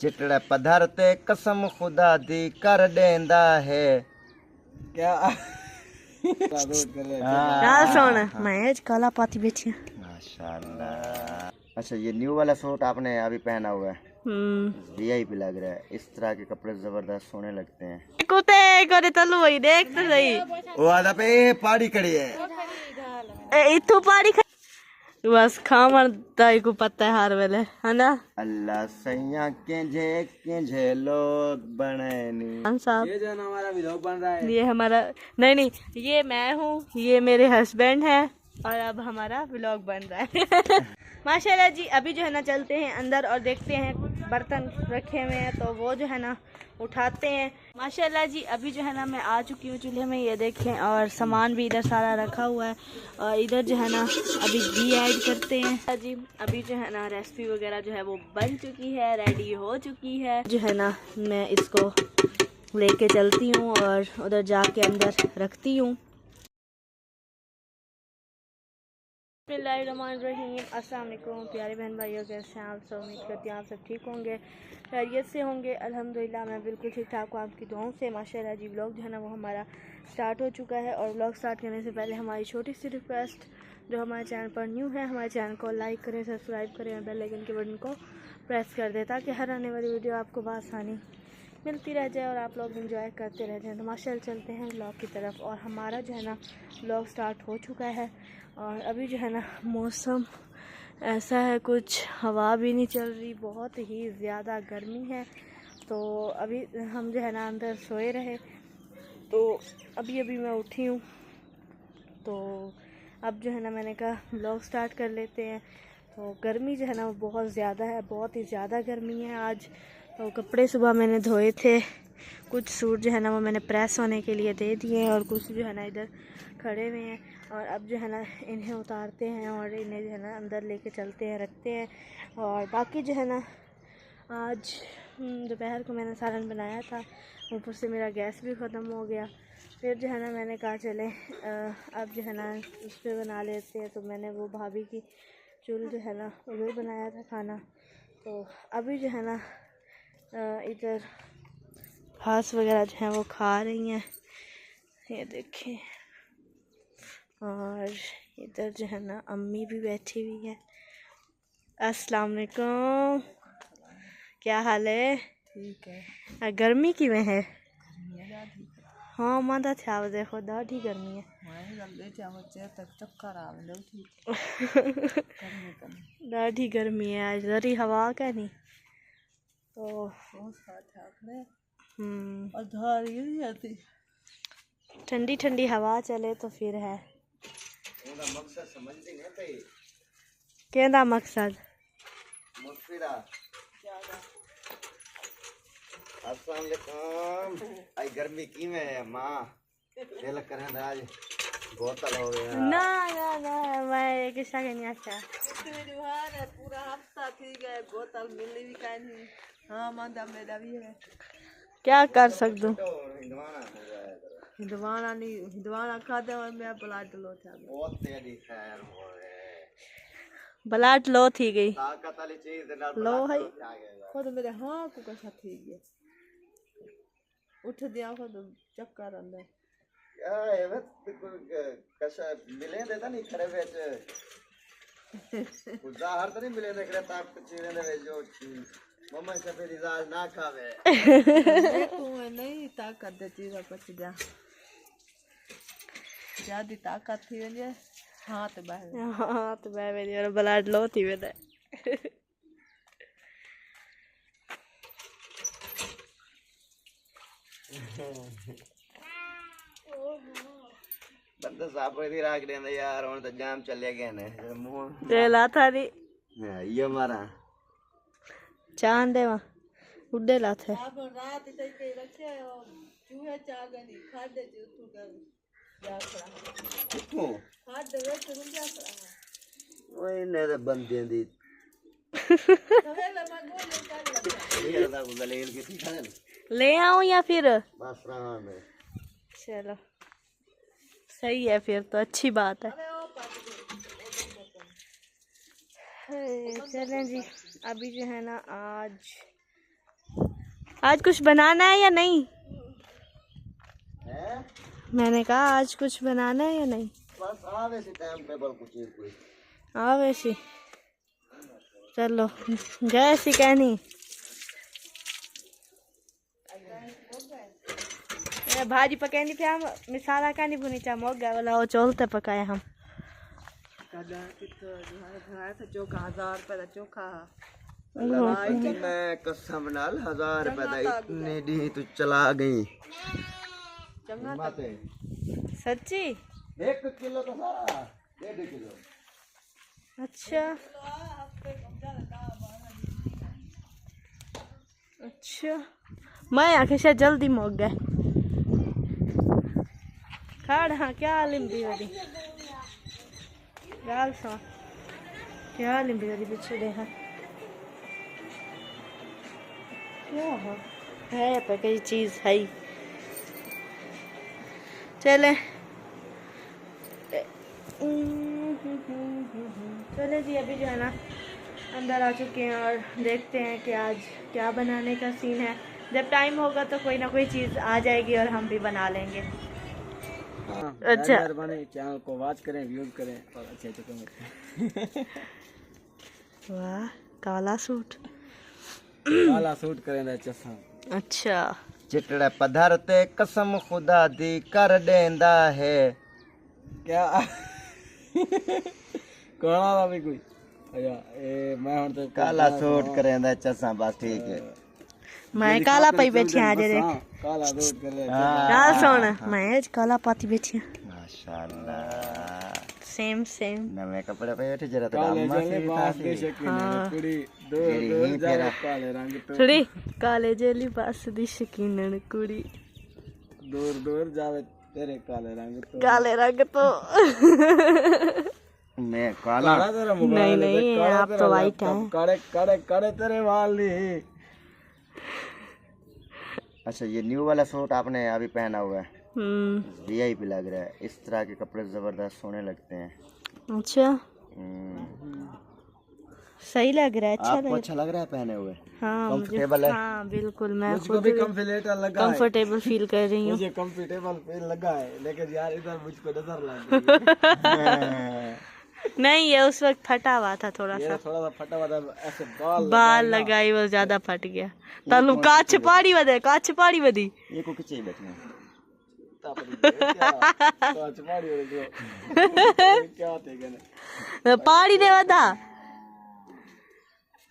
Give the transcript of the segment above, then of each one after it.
चिटड़ा पधारते कसम खुदा दी कर देंदा है क्या। सोना मैं काला पाती बैठी माशाल्लाह। अच्छा ये न्यू वाला सूट आपने अभी पहना हुआ है, वीआईपी लग रहा है। इस तरह के कपड़े जबरदस्त सोने लगते हैं। कुत्ते करे तलु वही देख तो सही वो आधा पे पहाड़ी खड़ी है इतु पाड़ी बस खामर दाई को पता है हर वेले है ना। अल्लाह सैया के लोग बने साहब ये जो हमारा व्लॉग बन रहा है, ये हमारा नहीं ये मैं हूँ, ये मेरे हस्बैंड है और अब हमारा व्लॉग बन रहा है। माशाल्लाह जी। अभी जो है ना चलते हैं अंदर और देखते हैं बर्तन रखे हुए हैं तो वो जो है ना उठाते हैं। माशाल्लाह जी अभी जो है ना मैं आ चुकी हूँ चूल्हे में, ये देखें, और सामान भी इधर सारा रखा हुआ है। और इधर जो है ना अभी घी ऐड करते हैं जी। अभी जो है ना रेसिपी वगैरह जो है वो बन चुकी है, रेडी हो चुकी है। जो है ना मैं इसको लेके चलती हूँ और उधर जाके अंदर रखती हूँ। अस्सलाम वालेकुम प्यारे बहन भाइयों, कैसे हैं आप सब? उम्मीद करती हूँ आप सब ठीक होंगे, खैरियत से होंगे। अल्हम्दुलिल्लाह मैं बिल्कुल ठीक ठाक हूँ आपकी दुआओं से। माशाल्लाह जी व्लॉग जो है ना वो हमारा स्टार्ट हो चुका है। और व्लॉग स्टार्ट करने से पहले हमारी छोटी सी रिक्वेस्ट, जो हमारे चैनल पर न्यू है हमारे चैनल को लाइक करें, सब्सक्राइब करें और बेल आइकन के बटन को प्रेस कर दें ताकि हर आने वाली वीडियो आपको बआसानी मिलती रह जाए और आप लोग एंजॉय करते रह जाएँ। तो माशाल्लाह चलते हैं व्लॉग की तरफ। और हमारा जो है ना व्लॉग स्टार्ट हो चुका है और अभी जो है ना मौसम ऐसा है, कुछ हवा भी नहीं चल रही, बहुत ही ज़्यादा गर्मी है। तो अभी हम जो है ना अंदर सोए रहे तो अभी मैं उठी हूँ तो अब जो है ना मैंने कहा व्लॉग स्टार्ट कर लेते हैं। तो गर्मी जो है ना वो बहुत ज़्यादा है, बहुत ही ज़्यादा गर्मी है आज। तो कपड़े सुबह मैंने धोए थे, कुछ सूट जो है ना वो मैंने प्रेस होने के लिए दे दिए और कुछ जो है ना इधर खड़े हुए हैं। और अब जो है ना इन्हें उतारते हैं और इन्हें जो है ना अंदर लेके चलते हैं, रखते हैं। और बाकी जो है ना आज दोपहर को मैंने सालन बनाया था, ऊपर से मेरा गैस भी ख़त्म हो गया। फिर जो है ना मैंने कहा चले अब जो है ना उस पर बना लेते हैं। तो मैंने वो भाभी की चूल जो है ना उधर बनाया था खाना। तो अभी जो है ना इधर घास वगैरह जो है वो खा रही हैं, ये देखें। और इधर जो है ना अम्मी भी बैठी हुई है। अस्सलाम वालेकुम, क्या हाल है? ठीक है। गर्मी की में है? हाँ मादा थे देखो दाढ़ी गर्मी है। दाढ़ी गर्मी है आज, जरी हवा क्या नहीं तो ठंडी ठंडी हवा चले तो फिर है। कहना मकसद अस्सलाम वालेकुम। आई गर्मी की में है माँ, दिल करें आज बोतल हो गया ना मैं किस्सा कहनी अच्छा पूरा हफ्ता थी गए, बोतल मिली भी का नहीं। हाँ मादा मेरा भी है, क्या कर सकते हो। हिंदवाना नहीं हिंदवाना खाते और मैं ब्लड लो था बहुत तेजी खैर हो है, ब्लड लो थी गई ताकत वाली चीज लो है खुद मेरे हाँ को कैसा थी गया, उठ दिया खुद चक्कर अंदर यार कशा मिले देता नहीं खरे बेच उदाहर तो नहीं मिले देख रहे ताकत चीजें दे जो मम्मा से फिर इजाज ना खावे तू नहीं ताकत दे चीज पच जा ज्यादा ताकत थी वने हाथ बाहर और ब्लड लो थी वेदे। बंदा साफ कर राख देंदा यार, हुन तो जाम चले गए ने मुंह तेला था दी ये मारा चांद देवा उड्डे लाथे अब रात तक के रखे और चूहे चागनी खादे जो तू कर जा खड़ा किथों खादे वे तुम जा खड़ा ओए ने ते बंदे दी तवेला मैं गोले कर ये दा गुलेल के ठीक है ले आऊं या फिर बस रहा में। चलो सही है फिर तो अच्छी बात है। चलें जी अभी जो है ना आज आज कुछ बनाना है या नहीं? है मैंने कहा आज कुछ बनाना है या नहीं? बस आवे से टाइम टेबल कुछ कोई हाँ वैसी चलो जैसी कहनी। भाजी पकानी थी हम मिसाला का नहीं बुनी चा मोगा वाला वो चोलते पकाए हम। चोखा 1000 रुपए का चोखा। मैं कसम नाल 1000 रुपए दा इतने दी तू चला गई। सच्ची 1 किलो तो सारा 1.5 किलो। अच्छा अच्छा मैं आखे शायद जल्दी मोग गए खाड़। हाँ क्या लिम्बी वाली गाल सो क्या लिम्बी वाली पीछे देखा क्या है पर कई चीज है ही। चले चले जी अभी जो है ना अंदर आ चुके हैं और देखते हैं कि आज क्या बनाने का सीन है। जब टाइम होगा तो कोई ना कोई चीज़ आ जाएगी और हम भी बना लेंगे। अच्छा चैनल को वॉच करें व्यूज करें और अच्छे कमेंट। वाह काला सूट करें चसा। अच्छा चिटड़ा पधर ते कसम खुदा दी कर देंदा है क्या कोना दा भी कोई अया ए मैं हुन ते काला सूट करेंदा चसा बस ठीक है। मैं काला पाई बैठी आज देख काला सूट करे गाल सुन मैं आज काला पाती बैठी माशाल्लाह सेम सेम नवे कपड़े पे बैठे जरा तो अम्मा से भी था कुड़ी दूर जा काले रंग तो थोड़ी काले जेली पास दी शकीनन कुड़ी दूर दूर जावे तेरे काले रंग तो मैं काला नहीं नहीं आप तो वाइट हैं। काले काले काले तेरे वाल नहीं। अच्छा ये न्यू वाला सूट आपने अभी पहना हुआ है वीआईपी लग रहा है। इस तरह के कपड़े जबरदस्त सोने लगते हैं। अच्छा सही लग रहा है। अच्छा आपको अच्छा लग रहा है पहने हुए? हाँ कंफर्टेबल है। हाँ बिल्कुल मैं मुझको भी कंफर्टेबल फील कर रही हूँ। मुझे कंफर्टेबल फील लगा है लेकिन यार इधर मुझको नजर लग गई। नहीं ये उस वक्त फटा हुआ था थोड़ा सा फटा हुआ था ऐसे बाल लगाई वो ज्यादा फट गया। तलु काच पाड़ी वदी ये को किचे बैठने क्या थे गने पाड़ी दे वदा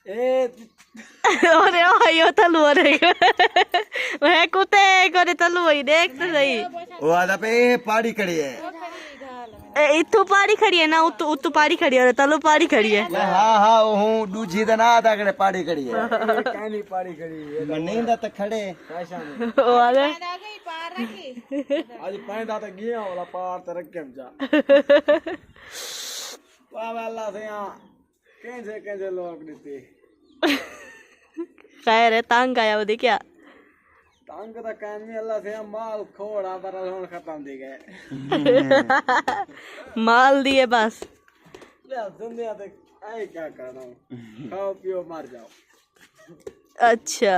अरे यो तलु अरे मैं कुते करे तलु वही देख तो सही वो आधा पे पाड़ी खड़ी है इतु पाड़ी खड़ी है ना उतु पाड़ी खड़ी है और तलु पाड़ी खड़ी है। हाँ हाँ वो दूजी दा ना आधा कड़े पाड़ी खड़ी है कानी पाड़ी खड़ी है नींद तक खड़े ओ आगे आज पैंदा तक गया वाला पार तरक के जा वाह अल्लाह से यहां कैसे लोग देते खैर है तंग आया वो क्या तंग दा काम में अल्लाह से माल खोड़ा पर हुन खत्म दे गए माल दिए बस ले दुनिया तक आई क्या करना खाओ पियो मर जाओ। अच्छा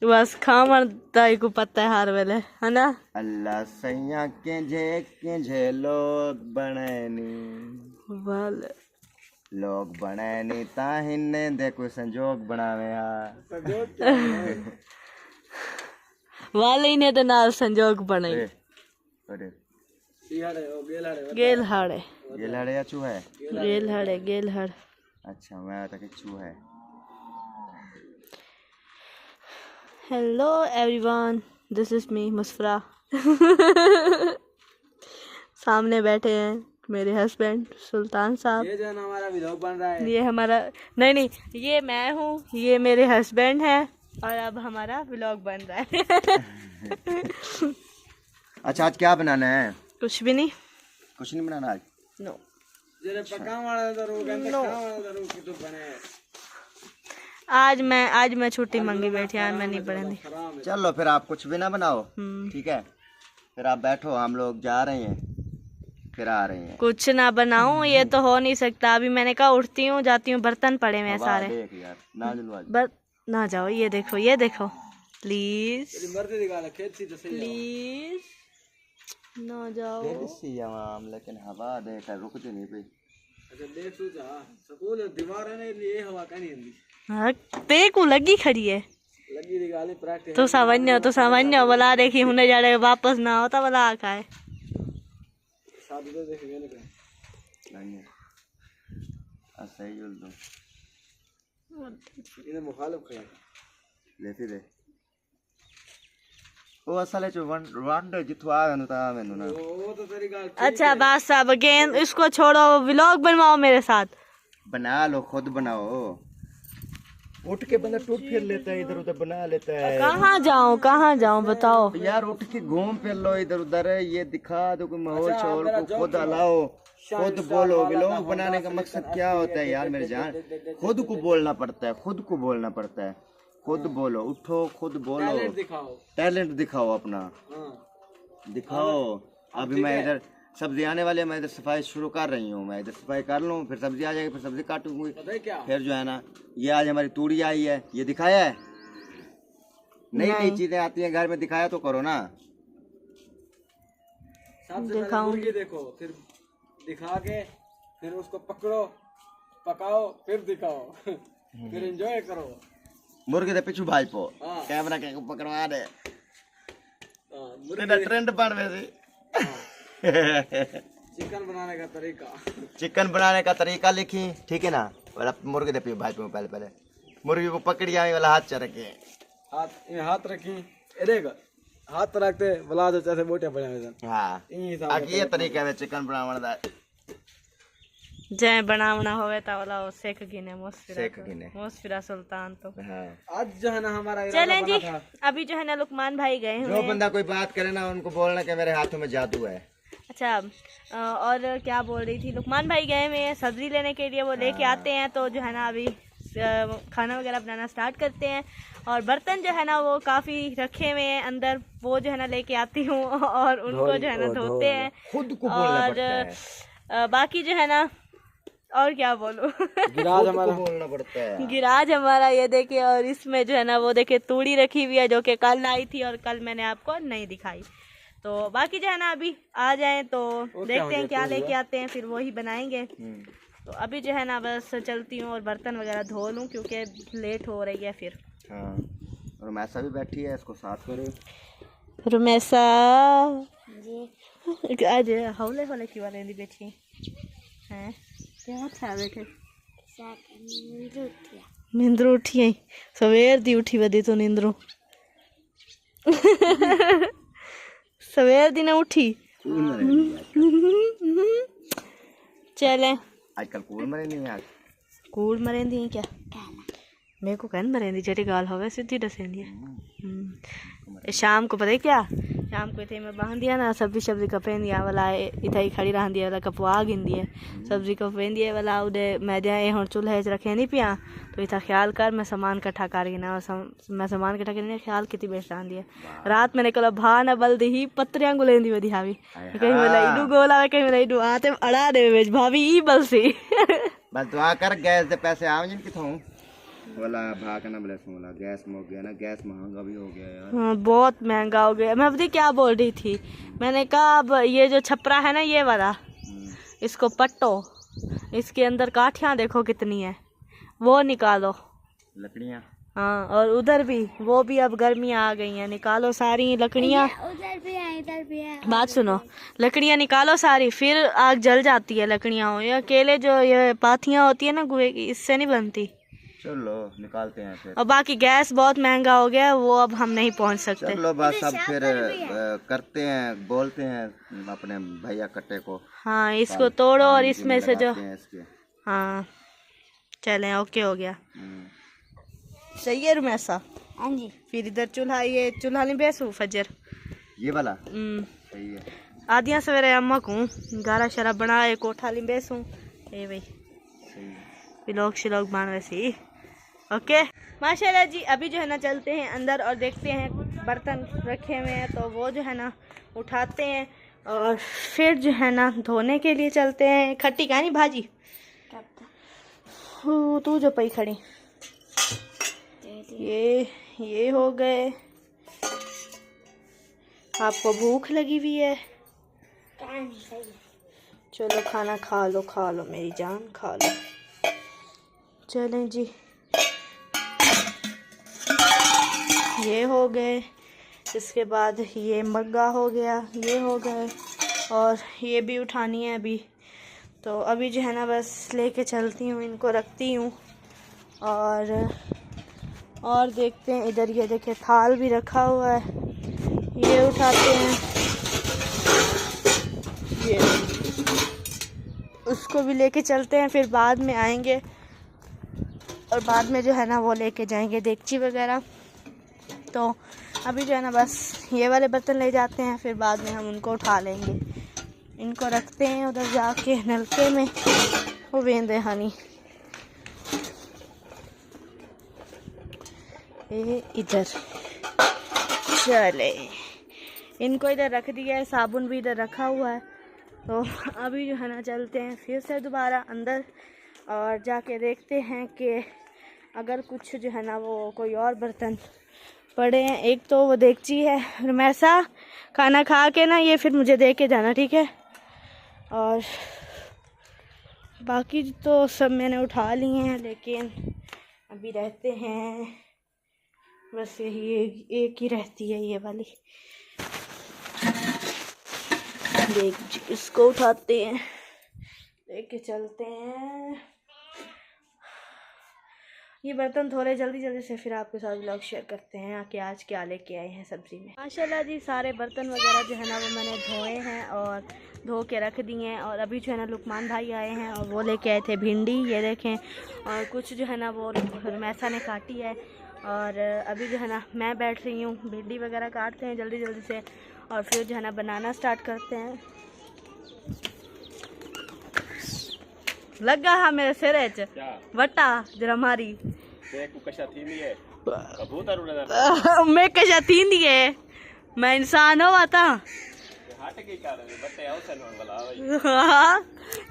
बस खामर दाई को पता है हर वेले है ना। अल्लाह सैया के लोग बनैनी वाले लोग बनैनी ताहिने देखो संजोग बनावे वाले ने तो नाल संजोग बनाई अरे गेल हाड़े या चूहा है गेल हाड़। अच्छा मैं तक चूहा है। Hello everyone this is me मुस्फरा सामने बैठे हैं मेरे हस्बैंड सुल्तान साहब। ये जो हमारा व्लॉग बन रहा है ये हमारा नहीं ये मैं हूँ ये मेरे हस्बैंड है और अब हमारा व्लॉग बन रहा है। अच्छा आज क्या बनाना है? कुछ भी नहीं बनाना आज नो आज मैं छुट्टी मांगी बैठी यार मैं नहीं पढ़ूंगी। चलो फिर आप कुछ भी ना बनाओ ठीक है फिर आप बैठो हम लोग जा रहे हैं फिर आ रहे हैं। कुछ ना बनाऊं ये तो हो नहीं सकता। अभी मैंने कहा उठती हूँ जाती हूँ बर्तन पड़े हुए सारे ना जाओ, ये देखो प्लीज प्लीज ना जाओ। लेकिन हवा देख रुकती नहीं पई। हाँ, ते को लगी खड़ी है तो सामान्य बला देखी हुने जाड़े वापस ना होता बला खाए सही जुल दो लेती दे वो असल जो वन जिथु आ गनु ता मैनू ना। अच्छा बात साहब अगेन इसको छोड़ो, व्लॉग बनवाओ मेरे साथ। बना लो, खुद बनाओ। उठ के बंदा टूट फिर लेता है, इधर उधर बना लेता है। कहाँ जाऊँ बताओ यार, उठ के घूम फिर लो इधर उधर, ये दिखा दो कोई माहौल शोर को, खुद हलाओ, खुद बोलो। व्लॉग बनाने का मकसद क्या होता है यार मेरे जान? खुद को बोलना पड़ता है, खुद को बोलना पड़ता है। खुद बोलो, उठो, खुद बोलो, टैलेंट दिखाओ अपना, दिखाओ। अभी मैं इधर सब्जी आने वाली है, मैं इधर सफाई शुरू कर रही हूँ। मैं इधर सफाई कर लूँ, फिर सब्जी आ जाएगी, फिर सब्जी काटूंगी, फिर जो है ना ये आज हमारी तूड़ी आई है, ये दिखाया है। नई नई चीजें आती हैं घर में, दिखाया तो करो ना। दिखाऊंगी, देखो, फिर दिखा के फिर उसको पकड़ो, पकाओ, फिर दिखाओ, फिर एंजॉय करो। मुर्गे दे पिछू भाई पो कैमरा के पकड़वा दे, ट्रेंड बन वैसे। चिकन बनाने का तरीका लिखी, ठीक है ना? वाला मुर्गे दे पिछू भाई पो, पहले मुर्गी को पकड़ी आई वाला हाथ चरके, हाथ रखी, हाथ रखते बला जो जैसे मोटे बने। हाँ, ये तरीका है चिकन बनाने दा। जय बनावना होवे ता वाला सेक गिने मोसफिरा सुल्तान तो। हाँ। आज जो है ना हमारा चलें जी, अभी जो है ना लुकमान भाई गए हुए जो बंदा कोई बात करे ना उनको बोलना कि मेरे हाथों में जादू है। अच्छा, और क्या बोल रही थी, लुकमान भाई गए हुए हैं सब्जी लेने के लिए, वो लेके आते हैं तो जो है ना अभी खाना वगैरह बनाना स्टार्ट करते हैं। और बर्तन जो है ना वो काफ़ी रखे हुए हैं अंदर, वो जो है ना लेके आती हूँ और उनको जो है ना धोते हैं। खुद को बोलना पड़ता है। बाकी जो है ना और क्या बोलूं, गिराज हमारा बोलना पड़ता है। गिराज हमारा ये देखिए, और इसमें जो है ना वो देखिए तूड़ी रखी हुई है जो कि कल आई थी और कल मैंने आपको नहीं दिखाई। तो बाकी जो है ना अभी आ जाएं तो देखते हैं क्या लेके आते हैं, फिर वही बनाएंगे। तो अभी जो है ना बस चलती हूँ और बर्तन वगैरह धो लूँ क्योंकि लेट हो रही है फिर। हाँ, रुमैसा भी बैठी है, इसको साथ करो। रुमैसा जी आज हौले हौले की वाले बैठी हैं, क्या था बैठे नींदरू उठी है, सवेर दी उठी वधी तो नींदरू सवेर दी ना उठी। चले आजकल कूल मरे नहीं है, कूल मरेंदी है क्या? मेरे को कहन मरेंदी जड़ी गाल होवे सीधी दसेंदी है। शाम को पता है क्या, शाम को इतने में बांध दिया ना सब्जी कपें दिया वाला इतना ही खड़ी रह दिया वाला कपवा गिंदी है सब्जी कपें दिए वाला उदे मैं जाए हम चूल्हे रखे नहीं पिया तो इतना ख्याल कर मैं सामान इकट्ठा कर गिना मैं सामान इकट्ठा करने ख्याल कितनी बेच रहा दिया। रात मैंने कल भा न बल दी पत्रियां गुलेंदी वधी हावी कहीं बोला इडू गोला कहीं बोला इडू आते अड़ा दे बेच भाभी ई बल सी बस दुआ कर गैस दे पैसे आवे जिन किथों वाला भा के ना बोले वाला गैस मुक गया ना, गैस महंगा भी हो गया यार। हाँ बहुत महंगा हो गया। मैं पता क्या बोल रही थी, मैंने कहा अब ये जो छपरा है ना ये वाला इसको पट्टो, इसके अंदर काठियाँ देखो कितनी है वो निकालो लकड़ियाँ। हाँ और उधर भी वो भी अब गर्मियाँ आ गई हैं, निकालो सारी लकड़ियाँ। उधर भी है इधर भी है। बात सुनो, लकड़ियाँ निकालो सारी, फिर आग जल जाती है लकड़ियाँ हो या अकेले जो ये पाथियाँ होती है ना कुएं की इससे नहीं बनती। चलो निकालते हैं फिर। और बाकी गैस बहुत महंगा हो गया वो अब हम नहीं पहुंच सकते। चलो बस अब फिर करते हैं, बोलते हैं अपने भैया कट्टे को। हाँ इसको तोड़ो और इसमें से जो हाँ चलें ओके हो गया सही है रुमैसा। हाँ जी फिर इधर चूल्हा ये चूल्हा नहीं बेसू फजर ये वाला सही है। आदियाँ सवेरे अम्मा को गारा शराब बनाए कोठा नहीं बेसू ये भाई व्लॉग शिलॉग बन वैसे ओके माशाल्लाह जी। अभी जो है ना चलते हैं अंदर और देखते हैं बर्तन रखे हुए हैं तो वो जो है ना उठाते हैं और फिर जो है ना धोने के लिए चलते हैं। खट्टी कहानी भाजी तू जो पई खड़ी ये हो गए। आपको भूख लगी हुई है? चलो खाना खा लो मेरी जान, खा लो। चलें जी, ये हो गए। इसके बाद ये मग्गा हो गया, ये हो गए, और ये भी उठानी है अभी। तो अभी जो है ना बस लेके चलती हूँ, इनको रखती हूँ और देखते हैं। इधर ये देखिए थाल भी रखा हुआ है, ये उठाते हैं, ये उसको भी लेके चलते हैं, फिर बाद में आएंगे और बाद में जो है ना वो लेके जाएंगे देगची वगैरह। तो अभी जो है ना बस ये वाले बर्तन ले जाते हैं, फिर बाद में हम उनको उठा लेंगे। इनको रखते हैं उधर जाके नलके में, वो वेंदे हनी इधर। चले, इनको इधर रख दिया है, साबुन भी इधर रखा हुआ है। तो अभी जो है ना चलते हैं फिर से दोबारा अंदर और जाके देखते हैं कि अगर कुछ जो है ना वो कोई और बर्तन पड़े हैं। एक तो वो देगची है, रमैसा खाना खा के ना ये फिर मुझे दे के जाना, ठीक है? और बाकी तो सब मैंने उठा लिए हैं, लेकिन अभी रहते हैं बस यही एक ही रहती है, ये वाली देख। इसको उठाते हैं, लेके चलते हैं। ये बर्तन थोड़े जल्दी से फिर आपके साथ व्लॉग शेयर करते हैं कि आज क्या लेके आए हैं सब्ज़ी में। माशाल्लाह जी, सारे बर्तन वगैरह जो है ना वो मैंने धोए हैं और धो के रख दिए हैं। और अभी जो है ना लुकमान भाई आए हैं और वो लेके आए थे भिंडी, ये देखें। और कुछ जो है ना वो रमैसा ने काटी है। और अभी जो है ना मैं बैठ रही हूँ, भिंडी वगैरह काटते हैं जल्दी से और फिर जो है ना बनाना स्टार्ट करते हैं। लगा हाँ मेरे सिर वटा जरा मारी मैं कशा थी है, मैं इंसान हो आता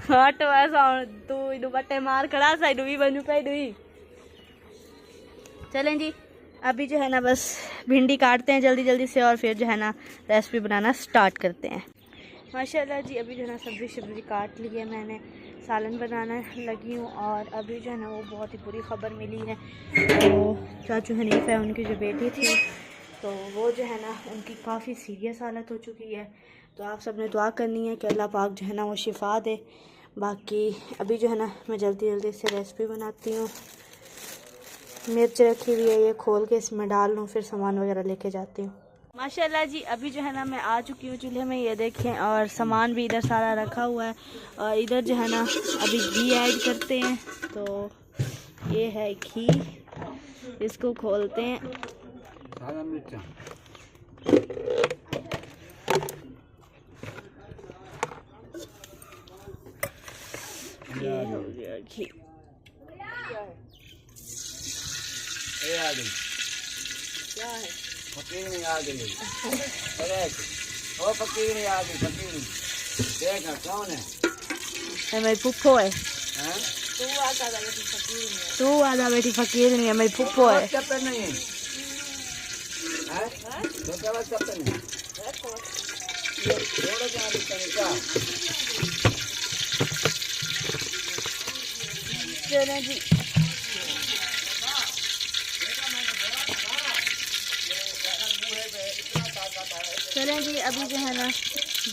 हट वैसा तू इनु बट्टे मार खड़ा सा भी बनू पे डुई। चलें जी, अभी जो है ना बस भिंडी काटते हैं जल्दी से और फिर जो है ना रेसिपी बनाना स्टार्ट करते हैं। माशाल्लाह जी, अभी जो है ना सब्ज़ी काट ली है मैंने, सालन बनाना लगी हूँ। और अभी जो है ना वो बहुत ही बुरी ख़बर मिली है। तो चाचू हनीफ है, उनकी जो बेटी थी, तो वो जो है ना उनकी काफ़ी सीरियस हालत हो चुकी है। तो आप सब ने दुआ करनी है कि अल्लाह पाक जो है ना वो शिफा दे। बाकी अभी जो है ना मैं जल्दी से रेसिपी बनाती हूँ। मिर्च रखी हुई है, ये खोल के इसमें डाल लूँ, फिर सामान वगैरह लेके जाती हूँ। माशाल्लाह जी, अभी जो है ना मैं आ चुकी हूँ चूल्हे में, ये देखें। और सामान भी इधर सारा रखा हुआ है। और इधर जो है ना अभी घी ऐड करते हैं। तो ये है घी, इसको खोलते हैं। ये हो गया घी। क्या है? फकीरी आ गई। ओ फकीरी आ गई, फकीरी देखा कौन है? मेरी पुप्पो है। हैं? तू आजा बेटी फकीर नहीं है, मेरी पुप्पो है। चप्पल नहीं है? हैं? तो क्या बात चप्पल नहीं? थोड़ा क्या दिक्कत है क्या? चलें जी, अभी जो है ना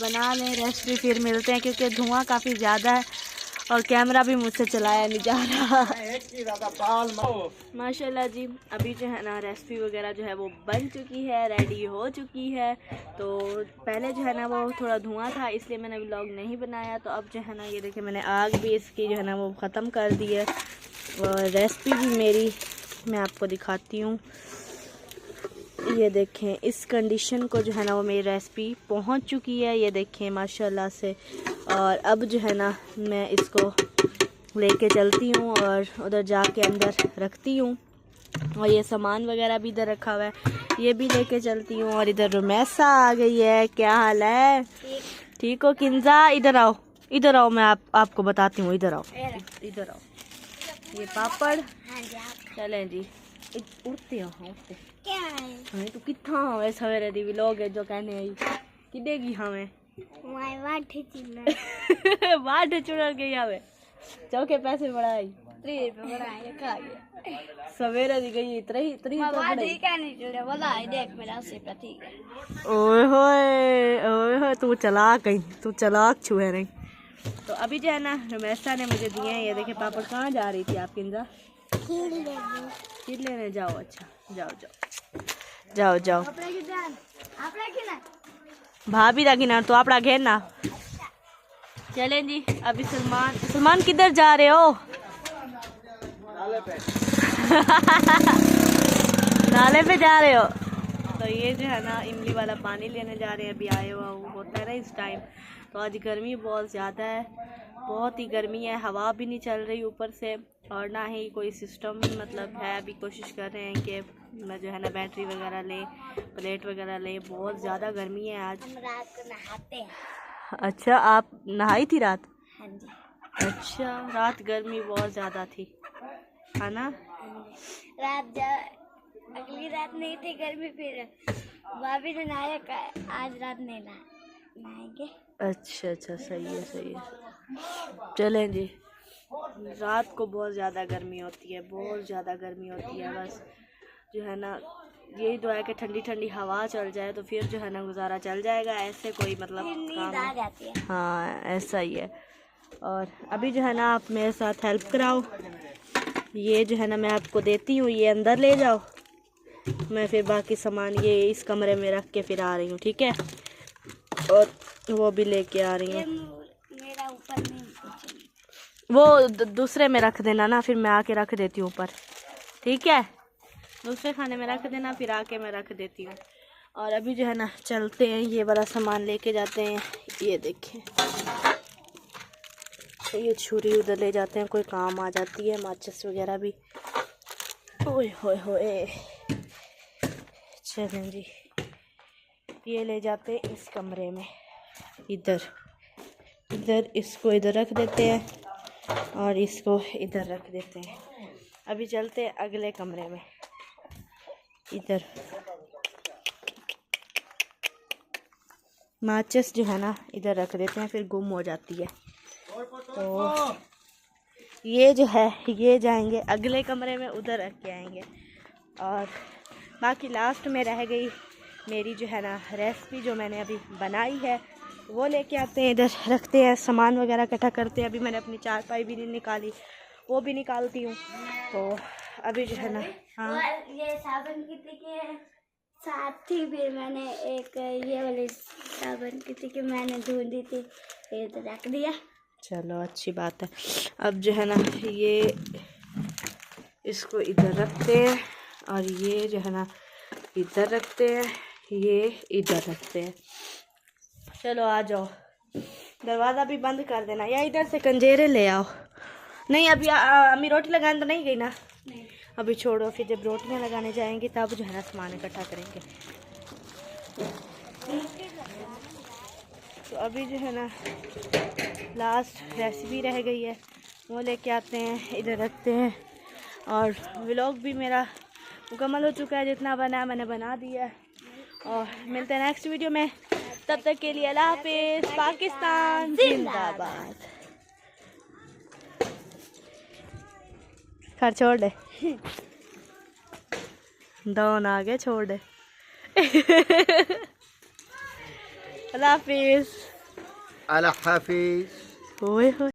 बना लें रेसिपी, फिर मिलते हैं, क्योंकि धुआं काफ़ी ज़्यादा है और कैमरा भी मुझसे चलाया नहीं जा रहा। माशाल्लाह जी, अभी जो है ना रेसिपी वगैरह जो है वो बन चुकी है, रेडी हो चुकी है। तो पहले जो है ना वो थोड़ा धुआं था, इसलिए मैंने व्लॉग नहीं बनाया। तो अब जो है ना ये देखिए मैंने आग भी इसकी जो है ना वो ख़त्म कर दी है। और रेसिपी भी मेरी मैं आपको दिखाती हूँ। ये देखें, इस कंडीशन को जो है ना वो मेरी रेसिपी पहुंच चुकी है, ये देखें माशाल्लाह से। और अब जो है ना मैं इसको लेके चलती हूँ और उधर जाके अंदर रखती हूँ। और ये सामान वगैरह भी इधर रखा हुआ है, ये भी लेके चलती हूँ। और इधर रुमैसा आ गई है। क्या हाल है? ठीक हो किंजा? इधर आओ, मैं आपको बताती हूँ। इधर आओ। ये पापड़। चलें जी, उठते हो उठते हमें तू कितना हमें सवेरे दी व्लॉग है जो कहने आई कि देगी हमें वाट चुड़ गई हमें चौके पैसे बढ़ाई 3 रुपए बढ़ाए खा गया सवेरे दी गई इतनी नहीं जुड़े बोला देख मेरा 80 रुपया ठीक है। ओए होए तू चलाक छुए नहीं। तो अभी जो है ना रमेशा ने मुझे दिए हैं ये देखे। पापड़ कहाँ जा रही थी आप किंजा? खीर लेने जाओ। अच्छा जाओ भाभी दा किनार तो आपड़ा घेरना। चलें जी अभी सलमान किधर जा रहे हो? नाले पे जा रहे हो। तो ये जो है ना इमली वाला पानी लेने जा रहे हैं। अभी आए हुआ वो होता है ना इस टाइम। तो आज गर्मी बहुत ज़्यादा है, बहुत ही गर्मी है, हवा भी नहीं चल रही ऊपर से और ना ही कोई सिस्टम मतलब है। अभी कोशिश कर रहे हैं कि मैं जो है ना बैटरी वगैरह ले, प्लेट वगैरह ले। बहुत ज़्यादा गर्मी है आज। हम रात को नहाते हैं। अच्छा आप नहाई थी रात? हाँ जी। अच्छा रात गर्मी बहुत ज़्यादा थी है ना? अगली रात नहीं थी गर्मी, फिर भाभी ने नहाया, आज रात नहीं नहाएंगे। अच्छा सही है। चलें जी। रात को बहुत ज़्यादा गर्मी होती है, बहुत ज़्यादा गर्मी होती है। बस जो है ना यही दुआ है कि ठंडी ठंडी हवा चल जाए तो फिर जो है ना गुजारा चल जाएगा। ऐसे कोई मतलब काम आ जाती है। हाँ ऐसा ही है। और अभी जो है ना आप मेरे साथ हेल्प कराओ। ये जो है ना मैं आपको देती हूँ, ये अंदर ले जाओ। मैं फिर बाकी सामान ये इस कमरे में रख के फिर आ रही हूँ, ठीक है? और वो भी लेके आ रही हूँ। मेरा ऊपर नहीं, वो दूसरे में रख देना ना, फिर मैं आके रख देती हूँ ऊपर, ठीक है? दूसरे खाने में रख देना, फिर आके मैं रख देती हूँ। और अभी जो है ना चलते हैं, ये वाला सामान लेके जाते हैं। ये देखें, ये छुरी उधर ले जाते हैं, कोई काम आ जाती है। माचिस वगैरह भी। ओए होए चलें जी, ये ले जाते हैं इस कमरे में। इधर इसको इधर रख देते हैं और इसको इधर रख देते हैं। अभी चलते हैं अगले कमरे में। इधर माचिस जो है ना इधर रख देते हैं, फिर गुम हो जाती है। तो ये जो है ये जाएंगे अगले कमरे में, उधर रख के आएंगे। और बाकी लास्ट में रह गई मेरी जो है ना रेसिपी जो मैंने अभी बनाई है, वो लेके आते हैं, इधर रखते हैं, सामान वगैरह इकट्ठा करते हैं। अभी मैंने अपनी चारपाई भी नहीं निकाली, वो भी निकालती हूँ। तो अभी जो है ना हाँ ये साबुन की टिक्की साथ ही फिर मैंने एक ये वाली साबुन की टिक्की मैंने ढूंढी थी, ये तो रख दिया। चलो अच्छी बात है। अब जो है ना ये इसको इधर रखते हैं और ये जो है ना इधर रखते हैं, ये इधर रखते हैं। चलो आ जाओ, दरवाज़ा भी बंद कर देना या इधर से कंजेरे ले आओ। नहीं अभी अम्मी रोटी लगाने तो नहीं गई ना? नहीं। अभी छोड़ो, फिर जब रोटियां लगाने जाएंगे तब जो है ना सामान इकट्ठा करेंगे। तो अभी जो है ना लास्ट रेसिपी रह गई है, वो लेके आते हैं, इधर रखते हैं। और व्लॉग भी मेरा मुकम्मल हो चुका है, जितना बना मैंने बना दिया। और मिलते हैं नेक्स्ट वीडियो में, तब तक के लिए अल्लाह हाफिज़। पाकिस्तान जिंदाबाद। खैर छोड़ दे, दोन आगे छोड़ दे। अल्लाह हाफिज़। अल्लाह हाफिज़। ओए होए।